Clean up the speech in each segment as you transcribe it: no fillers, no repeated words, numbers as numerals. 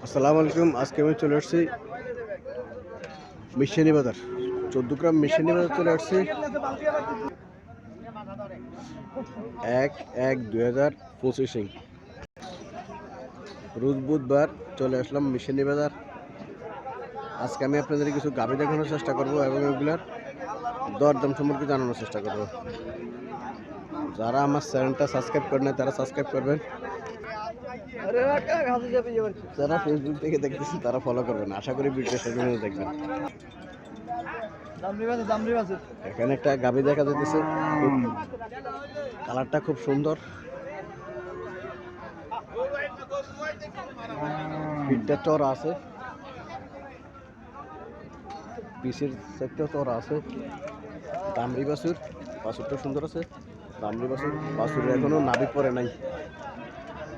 আসসালামু আলাইকুম। আজকে আমি চলে আসছি মিশনি বাজার, 14 গ্রাম মিশনি বাজার চলে আসছি 1/1/2025 রোজ বুধবার চলে আসলাম মিশনি বাজার। আজকে আমি আপনাদের কিছু গাভী দেখানোর চেষ্টা করব এবং এগুলার দরদাম সম্পর্কে জানানোর চেষ্টা করব। যারা আমার চ্যানেলটা সাবস্ক্রাইব করেন না তারা সাবস্ক্রাইব করবেন, যারা ফেসবুক থেকে দেখতেছেন তারা ফলো করবেন। আশা করি ভিডিও শেষ পর্যন্ত দেখবেন। এখানে একটা গাভী দেখা যাচ্ছে, কালারটা খুব সুন্দর, পিঠটা চড়া আছে, পিসের সেটটা চড়া আছে। দামড়ি বাছুর, বাছুরটা সুন্দর আছে। দামড়ি বাছুর, বাছুরের এখনো নাভি পরে নাই,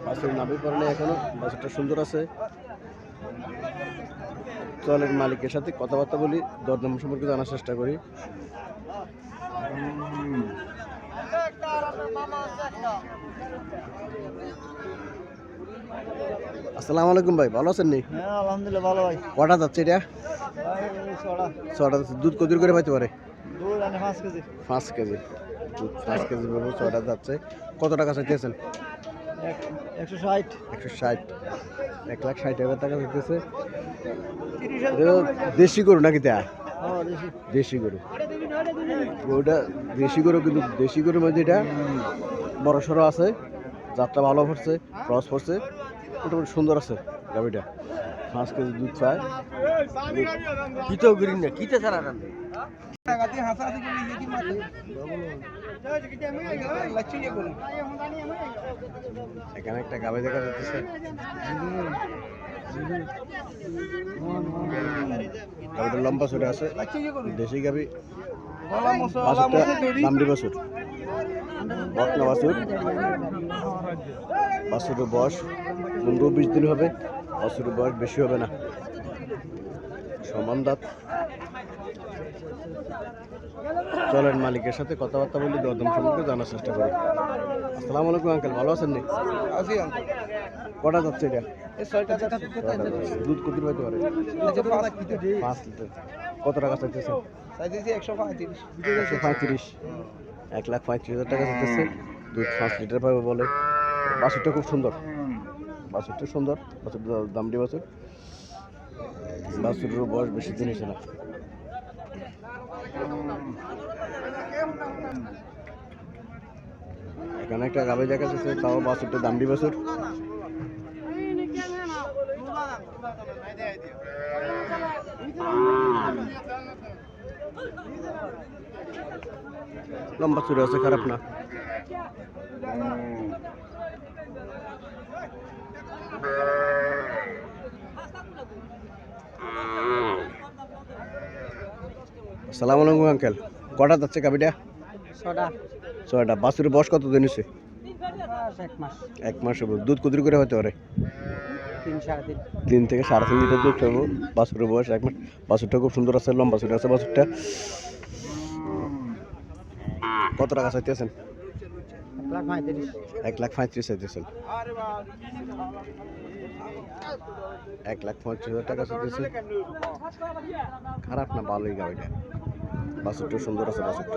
বাছুর নাভি পরে নাই এখনো, বাছুরটা সুন্দর আছে। চলেন মালিকের সাথে কথাবার্তা বলি, দরদাম সম্পর্কে জানার চেষ্টা করি। আসসালামু আলাইকুম ভাই, ভালো আছেন নি? হ্যাঁ আলহামদুলিল্লাহ ভালো ভাই। কটা যাচ্ছে এটা? ভাই ছড়া ছটা যাচ্ছে। দুধ কত করে পাইতে পারে? দুধ আনে 5 কেজি। 5 কেজি দুধ, 5 কেজি পাবো। ছটা যাচ্ছে। কত টাকা চাইতেছেন? 160। 160, 1,60,000 টাকা চাইতেছে। দেশি গরু নাকি তা? হ্যাঁ দেশি। দেশি গরু, ওটা দেশি গরু, কিন্তু দেশি গরুর মধ্যে এটা বড় সড়ো আছে, যাত্রা ভালো পড়ছে, ক্রস পড়ছে, মোটামুটি সুন্দর আছে গাভিটা। 5 কেজি দুধ পায়। কিতো গ্রিন না কিতে ছাড়া রান। এখানে একটা গাভি দেখা যাচ্ছে, গাভিটা লম্বা চড়ে আছে, দেশি গাভি। বাছুরটা দামড়ি বাছুর, বকনা বাছুর। বাছুরের বয়স 15-20 দিন হবে, বাছুরের বয়স বেশি হবে না, সমান দাঁত। চলেন মালিকের সাথে কথাবার্তা বলি, দরদাম সম্পর্কে জানার চেষ্টা করি। আসসালামু আলাইকুম আঙ্কেল, ভালো আছেন নি? আছি আঙ্কেল। কটা যাচ্ছে এটা? এই 6টা দুধ কত পাইতে পারে? 5 লিটার। কত টাকা চাইতেছে? চাইতেছি 135। 135, 1,35,000 টাকা চাইতেছে। দুধ 5 লিটার পাবে বলে। বাছুরটা খুব সুন্দর, বাছুরটা সুন্দর, বাছুরটা দামড়ি বাছুর। বাছুরের বয়স বেশি দিন হয়েছে না। এখানে একটা গাভি দেখা যাচ্ছে, তাও বাছুরটা দামড়ি বাছুর। লম্বা চুরে আছে, খারাপ না। আসসালামু আলাইকুম আঙ্কেল, কটা যাচ্ছে গাভিটা? 6টা। 6টা। বাছুরের বয়স কত দিন হয়েছে? 1 মাস। 1 মাস হবে। দুধ কত করে হতে পারে? 3 3.5। 3 থেকে 3.5 লিটার দুধ পাবো। বাছুরের বয়স 1 মাস। বাছুরটা খুব সুন্দর আছে, লম্বা চুরে আছে বাছুরটা। কত টাকা চাইতেছেন? 135। 1,35,000 চাইতেছেন। 1,35,000 টাকা চাইতেছে। খারাপ না, ভালোই গাড়িটা। বাছুরটা সুন্দর আছে, বাছুরটা।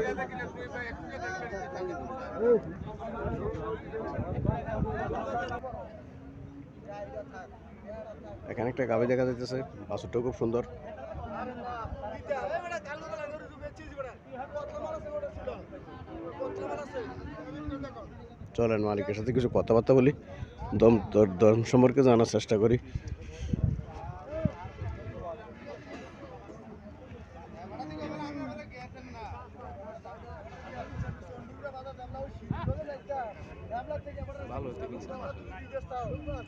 এখানে একটা গাভি দেখা যাচ্ছে, বাছুরটা খুব সুন্দর। চলেন মালিকের সাথে কিছু কথাবার্তা বলি, দম সম্পর্কে জানার চেষ্টা করি।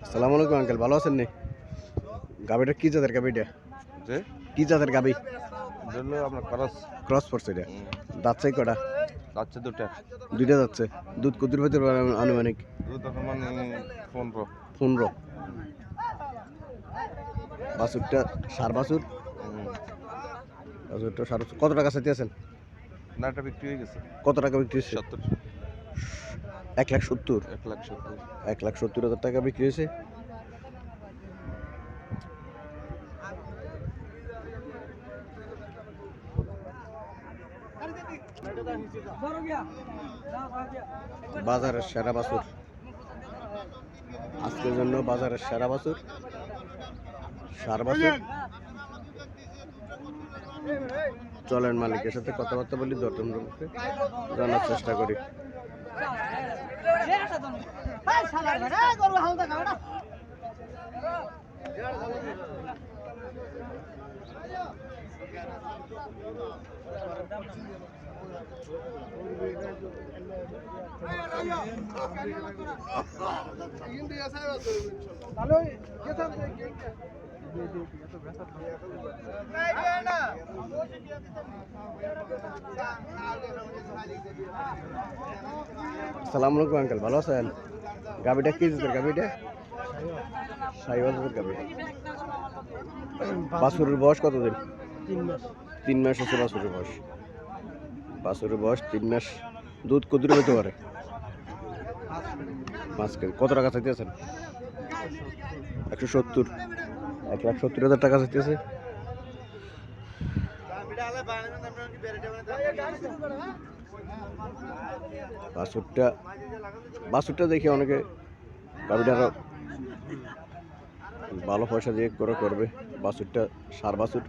আসসালামু আলাইকুম আঙ্কেল, ভালো আছেন নি? গাভিটা কি জাতের গাভিটা? যে কি জাতের গাভি? ধরলো আপনার খরচ ক্রস পড়ছে এটা। দাঁত চাই কটা? যাচ্ছে দুটা। দুইটা যাচ্ছে। দুধ কতির ভিতরে আনুমানিক? দুধ এখন মানে 15। 15। বাছুরটা সার বাছুর, বাছুরটা সার। কত টাকা চাইতে আছেন? না এটা বিক্রি হয়ে গেছে। কত টাকা বিক্রি হয়েছে? 70। 1,70,000। 1,70,000। 1,70,000 টাকা বিক্রি হয়েছে। বাজারের সেরা বাছুর, আজকের জন্য বাজারের সেরা বাছুর, সার বাছুর। চলেন মালিকের সাথে কথাবার্তা বলি, দরদাম জানার চেষ্টা করি। আসসালামু আলাইকুম আঙ্কেল, ভালো আছেন? গাবিটা কি দিতেন? গাবিটা সাইওয়ালের গাবি। বাছুরের বয়স কতদিন? 3 মাস। 3 মাস হচ্ছে বাছুরের বয়স। বাছুরের বয়স 3 মাস। দুধ কতটুকু হতে পারে? 5 কেজি। কত টাকা চাইতেছেন? 170। 1,70,000 টাকা চাইতেছে। বাছুরটা দেখি অনেকে গাবিটা আরো ভালো পয়সা দিয়ে করবে। বাছুরটা সার বাছুর।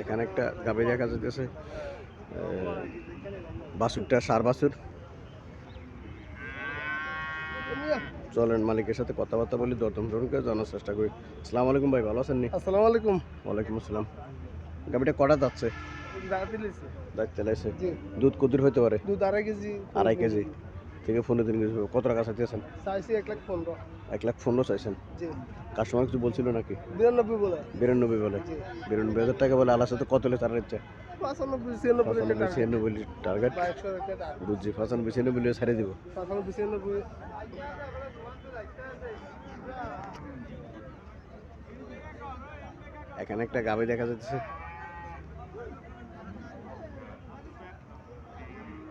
এখানে একটা গাবি দেখা যাইতেছে, বাছুরটা সার বাছুর। চলেন মালিকের সাথে কথাবার্তা বলি, দরদাম জানার চেষ্টা করি। আসসালামু আলাইকুম ভাই, ভালো আছেন নি? আসসালামু আলাইকুম। ওয়ালাইকুম আসসালাম। গাবিটা কটা যাচ্ছে? দাঁড়তে লাইছে। দুধ কদুর হইতে পারে? দুধ 2.5 কেজি। 2.5 কেজি থেকে 15 কেজি। কত টাকা চাইতেছেন? চাইছি 1,15,000। 1,15,000 চাইছেন? জি। কাস্টমার কিছু বলছিল নাকি? 92 বলে। 92 বলে? 92,000 টাকা বলে। আলাদা সাথে কত হলে তার ইচ্ছা? 95 96 টার্গেট। 100 টাকা। বুঝছি, 95 বলে ছেড়ে দিব। 95। এখানে একটা গাবি দেখা যাচ্ছে,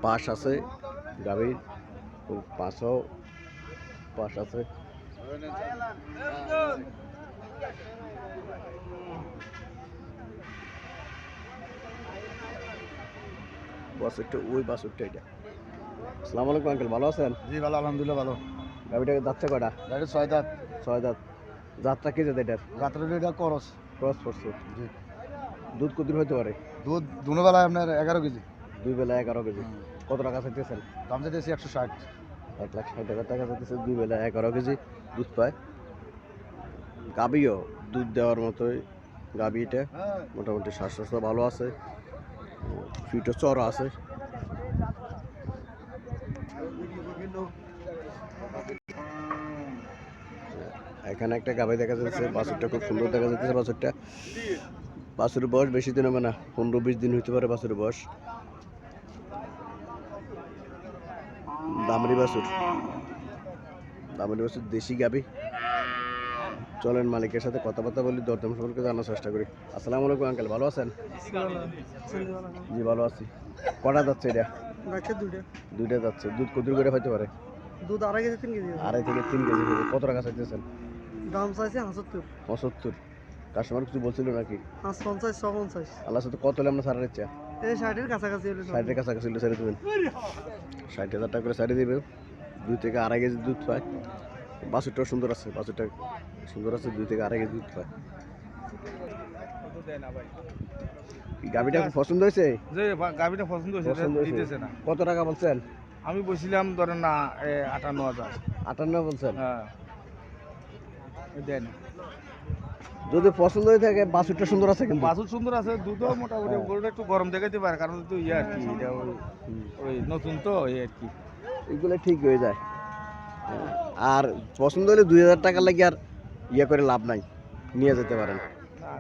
পাশ আছে গাবির, পাশও পাশ আছে। বাছুরটা ওই বাছুরটা এটা। আসসালামু আলাইকুম আঙ্কেল, ভালো আছেন? জি ভালো, আলহামদুলিল্লাহ ভালো। গাবিটাকে যাচ্ছে কয়টা? গাড়ি 6 দাঁত। 6 দাঁত। যাত্রা কি যেতে এটার? রাত্রে এটা করস। ক্রস করছে। জি। দুধ কত হইতে পারে? দুধ দুনো বেলায় আপনার 11 কেজি। 2 বেলায় 11 কেজি। কত টাকা চাইতেছেন? দাম চাইতেছি 160। 1,60,000 টাকা চাইতেছে। 2 বেলায় 11 কেজি দুধ পায়। গাবিও দুধ দেওয়ার মতোই গাবি এটা। মোটামুটি স্বাস্থ্য ভালো আছে, ফিটও চড়া আছে। এখানে একটা গাবি দেখা যাচ্ছে, বাছুরটা খুব সুন্দর দেখা যাচ্ছে। বাছুরের বয়স বেশি দিন হবে না, 15-20 দিন হইতে পারে বাছুরের বয়স। দামরি বাছুর, দেশি গাবি। চলেন মালিকের সাথে কথাবার্তা বলি, দরদাম সম্পর্কে জানার চেষ্টা করি। আসসালামু আলাইকুম আঙ্কেল, ভালো আছেন? জি ভালো আছি। কটা যাচ্ছে এটা? দুইটা যাচ্ছে। দুধ কত করে হইতে পারে? দুধ 2.5 কেজি 3 কেজি। 2.5 থেকে 3 কেজি হবে। কত টাকা চাইতেছেন? দাম চাইছে 75। 75। কাস্টমার কিছু বলছিল নাকি? 50 50। আল্লাহ সাথে কত হলে আমরা ছাড়ার ইচ্ছা? এই 60 এর কাছাকাছি হলো। 60 এর কাছাকাছি হলে ছেড়ে দেবেন। 60,000 টাকা করে ছেড়ে দেবে। 2 থেকে 2.5 কেজি দুধ পায়। বাছুরটাও সুন্দর আছে, বাছুরটা সুন্দর আছে। 2 থেকে 2.5 কেজি দুধ পায়। গাবিটা পছন্দ হয়েছে? যে গাভিটা পছন্দ হয়েছে, পছন্দ হয়েছে। দিতেছে না। কত টাকা বলছেন? আমি বলছিলাম ধরেন না 58,000। 58 বলছেন? হ্যাঁ দেন। যদি পছন্দ হয়ে থাকে, বাছুরটা সুন্দর আছে কিন্তু। বাছুর সুন্দর আছে, দুধও মোটামুটি। গরুটা একটু গরম দেখাইতে পারে, কারণ তো ইয়ে আর কি, এটা ওই নতুন তো এই আর কি। এগুলো ঠিক হয়ে যায়। আর পছন্দ হলে 2,000 টাকা লাগে আর ইয়ে করে লাভ নাই, নিয়ে যেতে পারেন। না,